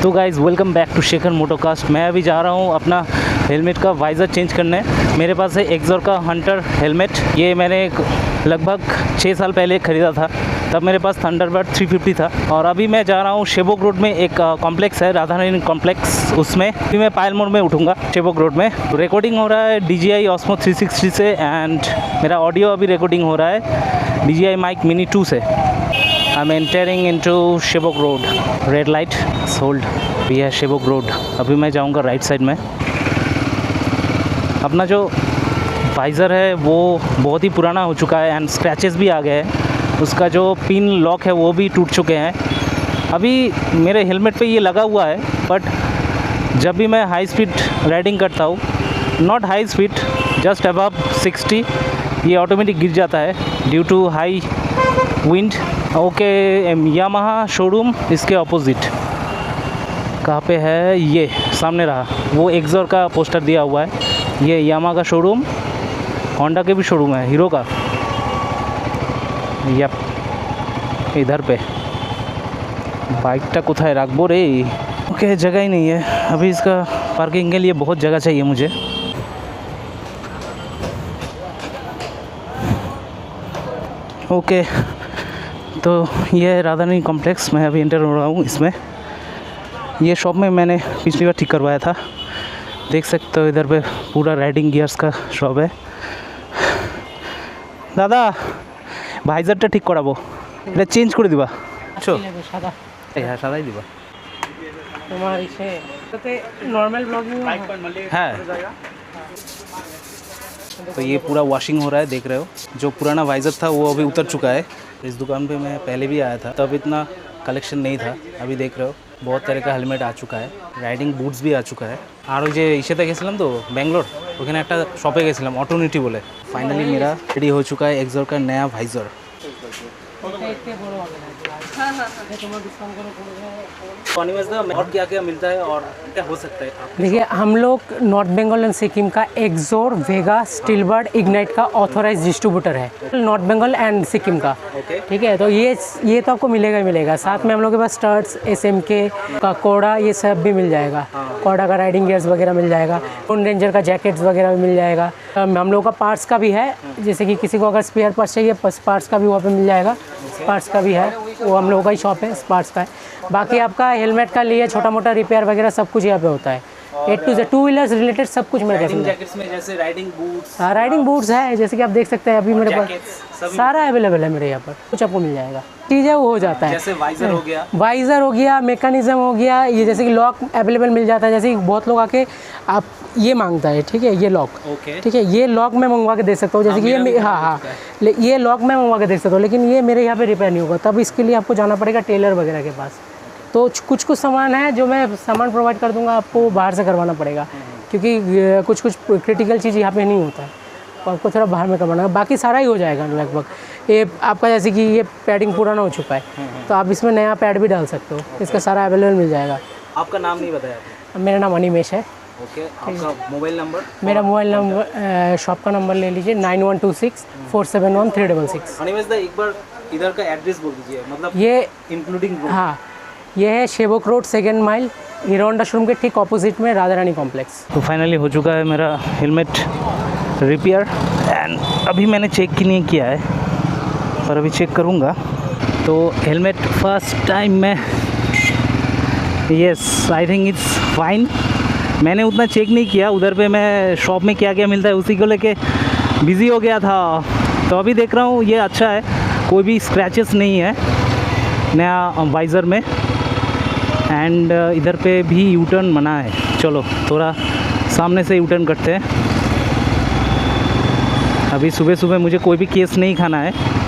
तो guys welcome back to Shekhar Motocast. मैं अभी जा रहा हूँ अपना हेलमेट का वाइज़र चेंज करने। मेरे पास है एक्सोर का हंटर हेलमेट। ये मैंने लगभग 6 साल पहले ख़रीदा था, तब मेरे पास थंडरबर्ड 350 था। और अभी मैं जा रहा हूँ शेबोक रोड में, एक कॉम्प्लेक्स है राधा रानी कॉम्प्लेक्स, उसमें अभी मैं पायल मोड़ में उठूँगा शेबोक रोड में। रिकॉर्डिंग हो रहा है DJI Osmo 360 से, एंड मेरा ऑडियो अभी रिकॉर्डिंग हो रहा है DJI Mic Mini 2 से। I am entering into Sevoke road. Red light सोल्ड भी है शेबोक रोड। अभी मैं जाऊंगा राइट साइड में। अपना जो वाइज़र है वो बहुत ही पुराना हो चुका है एंड स्क्रैचेस भी आ गए हैं। उसका जो पिन लॉक है वो भी टूट चुके हैं। अभी मेरे हेलमेट पे ये लगा हुआ है, बट जब भी मैं हाई स्पीड राइडिंग करता हूँ, not high speed, just above 60, ये ऑटोमेटिक गिर जाता है due to high wind. Okay, Yamaha showroom इसके ऑपोजिट कहाँ पे है? ये सामने रहा, वो एक्सोर का पोस्टर दिया हुआ है। ये यामाहा का शोरूम, होंडा के भी शोरूम है, हीरो का। यप, इधर पे बाइकटा कोথায় রাখবো रे? ओके, जगह ही नहीं है अभी इसका पार्किंग के लिए। बहुत जगह चाहिए मुझे। ओके, तो ये है राधा रानी कॉम्प्लेक्स। मैं अभी एंटर हो रहा हूँ इसमें। ये शॉप में मैंने पिछली बार ठीक करवाया था। देख सकते हो इधर पे पूरा राइडिंग गियर्स का शॉप है। दादा ভাইজারটা ঠিক করাবো, এটা চেঞ্জ করে দিবা? আচ্ছা সাদা, হ্যাঁ সাদাই দিবা। তোমার ইসে তাতে নরমাল ব্লগিং হ্যাঁ। तो ये पूरा वॉशिंग हो रहा है, देख रहे हो। जो पुराना वाइज़र था वो अभी उतर चुका है। इस दुकान पे मैं पहले भी आया था, तब इतना कलेक्शन नहीं था। अभी देख रहे हो बहुत तरह का हेलमेट आ चुका है, राइडिंग बूट्स भी आ चुका है। और যে ইসেতে গেছিলাম তো बेंगलोर, ওখানে একটা শপে গেছিলাম অটোনিটি বলে। फाइनली मेरा रेडी हो चुका है एक्सोर का नया वाइज़र। और क्या क्या मिलता है और क्या हो सकता है? देखिए, हम लोग नॉर्थ बंगाल एंड सिक्किम का एक्सोर, वेगा, स्टीलबर्ड, इग्नाइट का ऑथोराइज डिस्ट्रीब्यूटर है, नॉर्थ बंगाल एंड सिक्किम का। ठीक है, तो ये तो आपको मिलेगा ही मिलेगा। साथ में हम लोग के पास स्टर्ट्स, SMK का कोड़ा, ये सब भी मिल जाएगा। कोड़ा का राइडिंग गियर्स वगैरह मिल जाएगा। टोन रेंजर का जैकेट्स वगैरह भी मिल जाएगा। हम लोग का पार्ट्स का भी है, जैसे कि किसी को अगर स्पेयर पार्ट्स चाहिए, पार्ट्स का भी वहाँ पे मिल जाएगा। पार्ट्स का भी है, वो हम लोगों का ही शॉप है, पार्ट्स का है। बाकी आपका हेलमेट का लिए छोटा मोटा रिपेयर वगैरह सब कुछ यहाँ पे होता है। A to Z, 2 wheelers related सब कुछ मेरे पास है। जैकेट्स में जैसे राइडिंग बूट्स, हाँ राइडिंग बूट्स है, जैसे कि आप देख सकते हैं अभी मेरे पास सारा अवेलेबल है मेरे यहाँ पर। कुछ आपको मिल जाएगा, चीज़ें वो हो जाता है। जैसे वाइज़र हो गया, मैकेनिज्म हो गया, ये जैसे कि लॉक अवेलेबल मिल जाता है। जैसे कि बहुत लोग आके आप ये मांगता है, ठीक है, ये लॉक, ठीक है, ये लॉक मैं मंगवा के दे सकता हूँ। जैसे कि ये ये लॉक मैं मंगवा के दे सकता हूँ, लेकिन ये मेरे यहाँ पे रिपेयर नहीं होगा। तब इसके लिए आपको जाना पड़ेगा टेलर वगैरह के पास। तो कुछ सामान है जो मैं सामान प्रोवाइड कर दूंगा, आपको बाहर से करवाना पड़ेगा, क्योंकि कुछ क्रिटिकल चीज़ यहाँ पे नहीं होता है, तो आपको थोड़ा बाहर में करवाना है। बाकी सारा ही हो जाएगा लगभग। ये आपका जैसे कि ये पैडिंग पुराना हो चुका है, तो आप इसमें नया पैड भी डाल सकते हो। इसका सारा अवेलेबल मिल जाएगा। आपका नाम नहीं बताया? मेरा नाम अनिमेश है। ओके, आपका मोबाइल नंबर? मेरा मोबाइल नंबर, शॉप का नंबर ले लीजिए, 9126471366। अनिमेश दा, एक बार इधर का एड्रेस बोल दीजिए, मतलब ये इंक्लूडिंग। हाँ, ये है Sevoke road, 2nd mile, Hero Honda showroom के ठीक ऑपोजिट में, राधा रानी कॉम्प्लेक्स। तो फाइनली हो चुका है मेरा हेलमेट रिपेयर, एंड अभी मैंने चेक की नहीं किया है, पर अभी चेक करूँगा। तो हेलमेट फर्स्ट टाइम में, yes I think it's fine. मैंने उतना चेक नहीं किया, उधर पे मैं शॉप में क्या क्या मिलता है उसी को लेके बिज़ी हो गया था। तो अभी देख रहा हूँ ये अच्छा है, कोई भी स्क्रैचेस नहीं है नया वाइज़र में। एंड इधर पे भी यू टर्न मना है। चलो थोड़ा सामने से यू टर्न करते हैं। अभी सुबह सुबह मुझे कोई भी केस नहीं खाना है।